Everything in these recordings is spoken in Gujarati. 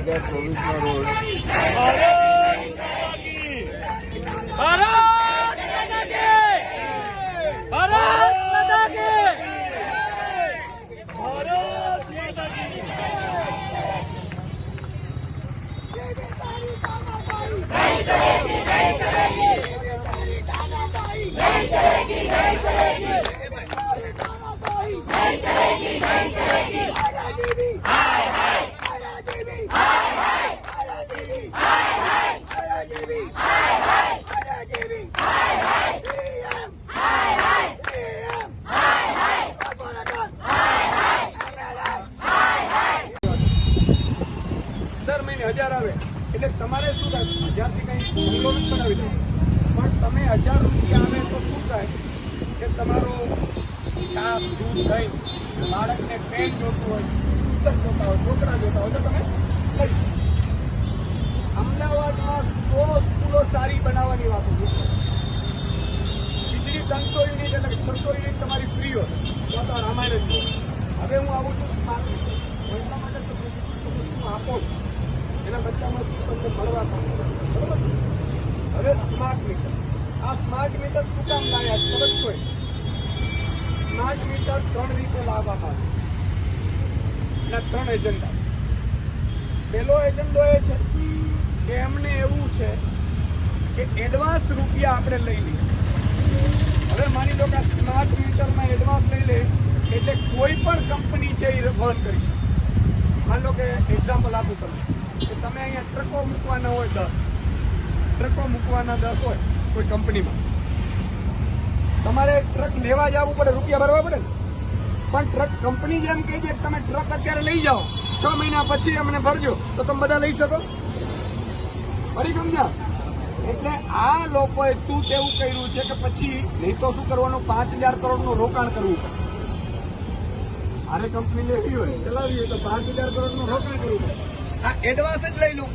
2024 રોજ દર મહિને 1000 આવે એટલે તમારે શું થાય 1000 થી કઈ બનાવી દે પણ તમે 1000 રૂપિયા આવે તો શું થાય કે તમારો છાપ દૂધ દહીં બાળકને પેન જોતું હોય પુસ્તક જોતા હોય છોકરા જોતા હોય તો તમે લઈ અમદાવાદમાં 100 સ્કૂલો સારી બનાવવાની વાતો છે વીજળી 300 યુનિટ એટલે 600 યુનિટ તમારી ફ્રી હોય તો રામાયણ જ હવે હું આવું છું સ્માર્ટ એટલા માટે હું આપો છું એના બચ્ચામાં તમને મળવા બરોબર હવે સ્માર્ટ મીટર આ સ્માર્ટ મીટર શું કામ લાયા ખબર છે સ્માર્ટ મીટર 3 રીતે લાવવામાં આવે એના 3 એજન્ડા પહેલો એજન્ડો એ છે કે એમને એવું છે કે એડવાન્સ રૂપિયા આપણે લઈ લઈએ હવે માની લો કે આ સ્માર્ટ મીટરમાં એડવાન્સ લઈ લે એટલે કોઈ પણ કંપની છે એ વહન કરી શકે માની લો કે એક્ઝામ્પલ આપું તમને કે તમે અહીંયા ટ્રકો મૂકવાના હોય 10 ટ્રકો મૂકવાના 10 હોય કોઈ કંપનીમાં તમારે ટ્રક લેવા જવું પડે રૂપિયા ભરવા પડે પણ ટ્રક કંપની જેમ કહે છે તમે ટ્રક અત્યારે લઈ જાઓ 6 મહિના પછી અમને ભરજો તો તમે બધા લઈ શકો ફરી સમજ્યા એટલે આ લોકોએ તું તેવું કર્યું છે કે પછી નહીં તો શું કરવાનું 5000 કરોડનું રોકાણ કરવું પડે આરે કંપની લેવી હોય ચલાવી હોય તો 5000 કરોડનું રોકાણ કરવું પડે આ એડવાન્સ જ લઈ લઉં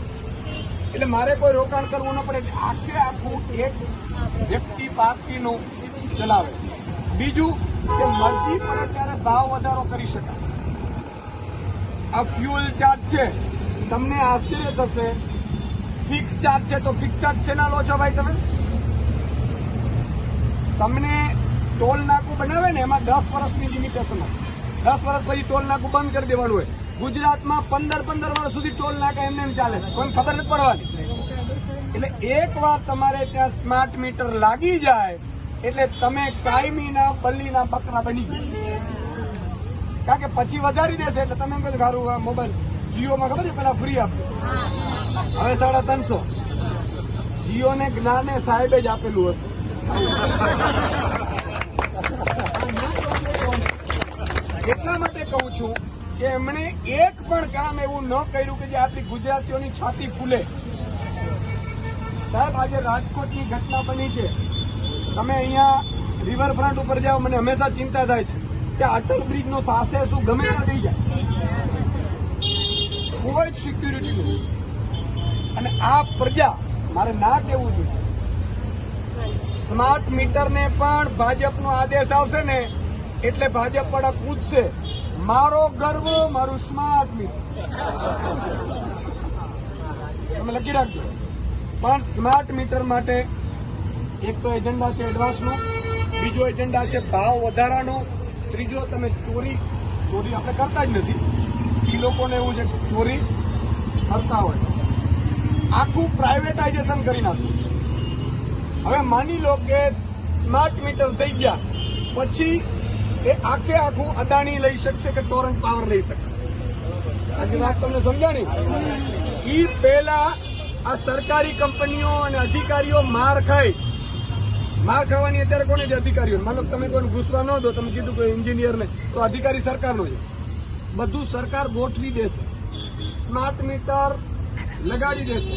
એટલે મારે કોઈ રોકાણ કરવું ન પડે આખે આખું એક વ્યક્તિ પાર્ટીનું ચલાવે બીજું કે મરજી પડે ત્યારે ભાવ વધારો કરી શકાય આ ફ્યુઅલ ચાર્જ છે તમને આશ્ચર્ય થશે ફિક્સ ચાર્જ છે તો ફિક્સ ચાર્જ શેના લો છો ભાઈ તમે તમને ટોલ નાકું બનાવે ને એમાં 10 વર્ષની લિમિટેશન હોય 10 વર્ષ પછી ટોલ નાકું બંધ કરી દેવાનું હોય ગુજરાતમાં 15 વર્ષ સુધી ટોલ નાકા એમને એમ ચાલે કોઈ ખબર નથી પડવાની એટલે એક વાર તમારે ત્યાં સ્માર્ટ મીટર લાગી જાય એટલે તમે કાયમીના બલ્લીના બકરા બની ગયા કારણ કે પછી વધારી દેશે એટલે તમે એમ કહો સારું આ મોબાઈલ જીઓમાં ખબર છે પેલા ફ્રી આપ્યું હવે 350 જીઓને જ્ઞાને સાહેબે જ આપેલું હશે એટલા માટે કહું છું કે એમણે એક પણ કામ એવું ન કર્યું કે જે આપણી ગુજરાતીઓની છાતી ફૂલે સાહેબ આજે રાજકોટની ઘટના બની છે તમે અહીંયા રિવરફ્રન્ટ ઉપર જાઓ મને હંમેશા ચિંતા થાય છે કે અટલ બ્રિજનો પાસે શું ગમે ત્યાં થઈ જાય કોઈ જ સિક્યુરિટી નથી અને આ પ્રજા મારે ના કહેવું જોઈએ સ્માર્ટ મીટરને પણ ભાજપનો આદેશ આવશે ને એટલે ભાજપ વાળા પૂછશે મારો ગર્વ મારું સ્માર્ટ મીટર તમે લખી રાખજો પણ સ્માર્ટ મીટર માટે એક તો એજન્ડા છે એડવાન્સનો બીજો એજન્ડા છે ભાવ વધારાનો ત્રીજો તમે ચોરી આપણે કરતા જ નથી એ લોકોને એવું છે કે ચોરી કરતા હોય આખું પ્રાઇવેટાઇઝેશન કરી નાખ્યું હવે માની લો કે સ્માર્ટ મીટર થઈ ગયા પછી એ આખે આખું અદાણી લઈ શકશે કે ટોરન્ટ પાવર લઈ શકશે આજે વાત તમને સમજાણી એ પહેલા આ સરકારી કંપનીઓ અને અધિકારીઓ માર ખાવાની અત્યારે કોને છે અધિકારીઓ માનો તમે કોઈને ઘૂસવા ન દો તમે કીધું કોઈ એન્જિનિયરને તો અધિકારી સરકારનો છે બધું સરકાર ગોઠવી દેશે સ્માર્ટ મીટર લગાડી દેશે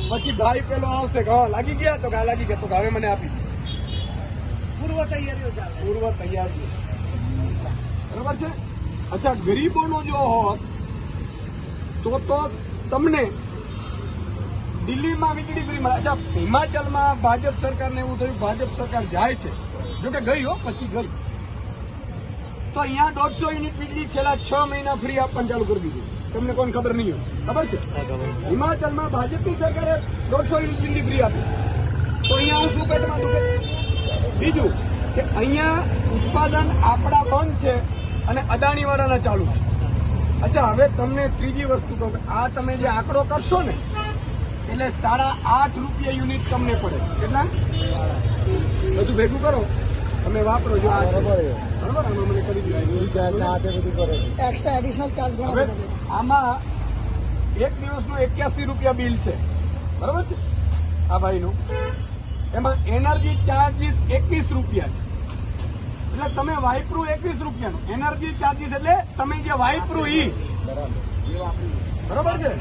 પછી ભાઈ પેલો આવશે કે લાગી ગયા તો કે લાગી ગયા તો હવે મને આપી પૂર્વ તૈયારીઓ બરાબર છે અચ્છા ગરીબોનો જો હોત તો તમને દિલ્હીમાં વીજળી ફ્રી મળે અચ્છા હિમાચલમાં ભાજપ સરકારને એવું થયું ભાજપ સરકાર જાય છે જોકે ગઈ હો પછી ગઈ તો અહીંયા 150 યુનિટ વીજળી છેલ્લા 6 મહિના ફ્રી આપવાનું ચાલુ કરી દીધું. તમને કોઈને ખબર નહીં હોય? ખબર છે? હિમાચલમાં ભાજપની સરકારે 150 યુનિટ વીજળી ફ્રી આપી. તો અહીંયા હું શું પેટમાં દુખે? બીજું કે અહીંયા ઉત્પાદન આપણા બંધ છે અને અદાણી વાળાના ચાલુ છે. અચ્છા, હવે તમને ત્રીજી વસ્તુ કહું, આ તમે જે આંકડો કરશો ને એટલે ₹8.5 યુનિટ તમને પડે. કેટલા? બધું ભેગું કરો, તમે વાપરો. જો આ બરોબર, આમાં મને કરી દીધું એક્સ્ટ્રા એડિશનલ ચાર્જ. હવે આમાં એક દિવસનું ₹81 બિલ છે, બરોબર છે આ ભાઈનું. એમાં એનર્જી ચાર્જીસ ₹21 છે. એટલે તમે વાપરું ₹21. એનર્જી ચાર્જીસ એટલે તમે જે વાપરું ઈ બરોબર છે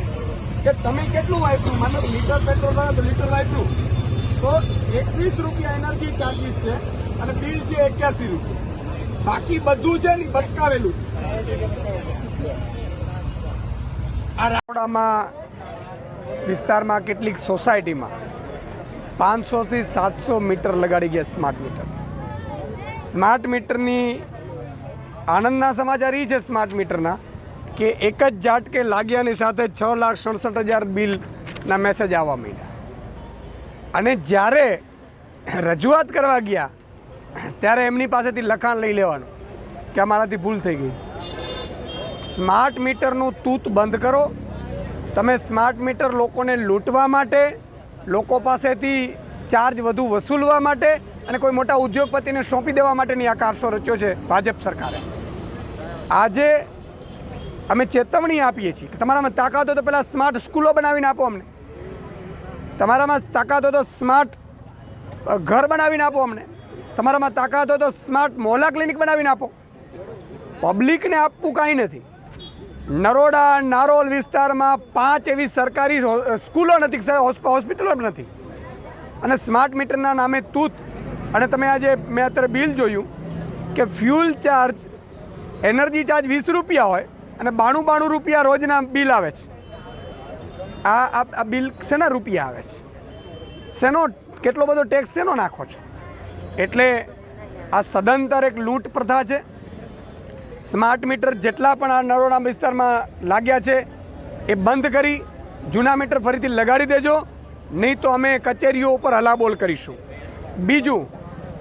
કે તમે કેટલું વાપરું. માનો લીટર પેટ્રોલ ભરો તો લીટર વાપરું તો ₹21 એનર્જી ચાર્જીસ છે અને બિલ છે ₹81. બાકી બધું છે ને બટકાવેલું. આ રાવડામાં વિસ્તારમાં કેટલીક સોસાયટીમાં 500 થી 700 મીટર લગાડી ગયા સ્માર્ટ મીટર. સ્માર્ટ મીટરની આનંદના સમાચાર એ છે સ્માર્ટ મીટરના કે એક જ ઝાટકે લાગ્યાની સાથે 6,67,000 બિલના મેસેજ આવવા માંડ્યા. અને જ્યારે રજૂઆત કરવા ગયા ત્યારે એમની પાસેથી લખાણ લઈ લેવાનું કે અમારાથી ભૂલ થઈ ગઈ. સ્માર્ટ મીટરનું તૂત બંધ કરો. તમે સ્માર્ટ મીટર લોકોને લૂંટવા માટે, લોકો પાસેથી ચાર્જ વધુ વસૂલવા માટે અને કોઈ મોટા ઉદ્યોગપતિને સોંપી દેવા માટેની આ કારસો રચ્યો છે ભાજપ સરકારે. આજે અમે ચેતવણી આપીએ છીએ કે તમારામાં તાકાત હોય તો પહેલાં સ્માર્ટ સ્કૂલો બનાવીને આપો અમને. તમારામાં તાકાત હોય તો સ્માર્ટ ઘર બનાવીને આપો અમને. તમારામાં તાકાત હોય તો સ્માર્ટ મોહલ્લા ક્લિનિક બનાવીને આપો. પબ્લિકને આપવું કાંઈ નથી. નરોડા નારોલ વિસ્તારમાં 5 એવી સરકારી સ્કૂલો નથી, હોસ્પિટલો નથી. અને સ્માર્ટ મીટરના નામે તૂત. અને તમે આજે મેં અત્યારે બિલ જોયું કે ફ્યુલ ચાર્જ, એનર્જી ચાર્જ ₹20 હોય અને 92 રૂપિયા રોજના બિલ આવે છે. આ બિલ શેના રૂપિયા આવે છે? શેનો કેટલો બધો ટેક્સ શેનો નાખો છો? એટલે આ સદંતર એક લૂંટ પ્રથા છે. સ્માર્ટ મીટર જેટલા પણ આ નરોડા વિસ્તારમાં લાગ્યા છે એ બંધ કરી જૂના મીટર ફરીથી લગાડી દેજો, નહીં તો અમે કચેરીઓ ઉપર હલાબોલ કરીશું. બીજું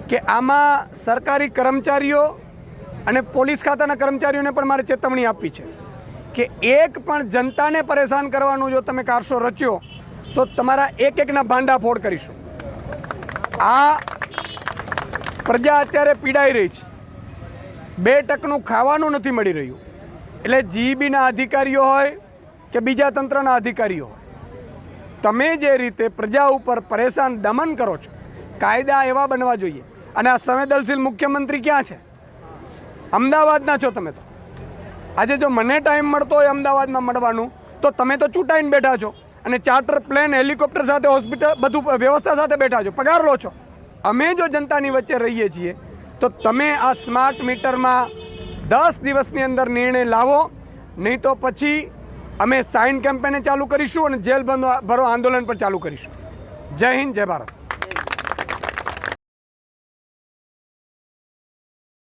કે આમાં સરકારી કર્મચારીઓ અને પોલીસ ખાતાના કર્મચારીઓને પણ મારે ચેતવણી આપવી છે કે એક પણ જનતાને પરેશાન કરવાનું જો તમે કારસો રચ્યો તો તમારા એકના ભાંડા ફોડ કરીશું. આ પ્રજા અત્યારે પીડાઈ રહી છે. 2% ખાવાનું નથી મળી રહ્યું. એટલે જીઈબીના અધિકારીઓ હોય કે બીજા તંત્રના અધિકારીઓ હોય, તમે જે રીતે પ્રજા ઉપર પરેશાન દમન કરો છો, કાયદા એવા બનવા જોઈએ. અને આ સંવેદનશીલ મુખ્યમંત્રી ક્યાં છે? અમદાવાદના છો તમે તો. આજે જો મને ટાઈમ મળતો હોય અમદાવાદમાં મળવાનું તો તમે તો ચૂંટાઈને બેઠા છો અને ચાર્ટર પ્લેન, હેલિકોપ્ટર સાથે, હોસ્પિટલ, બધું વ્યવસ્થા સાથે બેઠા છો, પગાર લો છો. અમે જો જનતાની વચ્ચે રહીએ છીએ તો તમે આ સ્માર્ટ મીટરમાં 10 દિવસની અંદર નિર્ણય લાવો, નહીં તો પછી અમે સાઇન કેમ્પેને ચાલુ કરીશું અને જેલ ભરો આંદોલન પણ ચાલુ કરીશું. જય હિન્દ, જય ભારત.